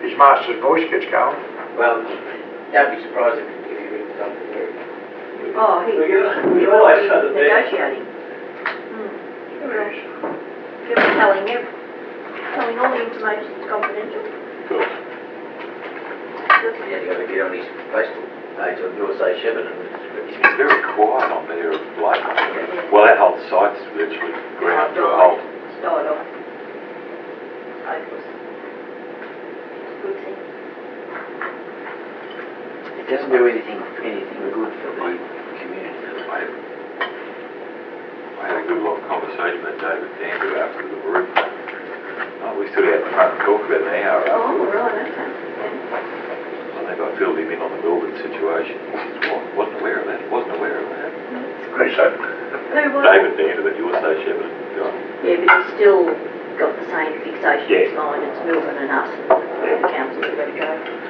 His master's voice gets going. Well, don't be surprised if he rings something there. Oh, We always try to be. negotiating. Should be telling all the information is confidential. Cool. Yeah, you got to get on his Facebook page on USA Shepparton. It's very quiet on there of late. Well, that whole site's virtually ground to a halt. Start off. Hopeless. Good thing. It doesn't do anything good for the community. I had a good long conversation with David Danby after the roof. Oh, we stood out in front and talked about an hour Oh, afterwards. right, okay. I think I filled him in on the Melbourne situation. Wasn't aware of that. Wasn't aware of that. Who's that? Who was David Danby, that USA Shepparton guy. Yeah, but he's still got the same fixation in his mind. It's Melbourne and us.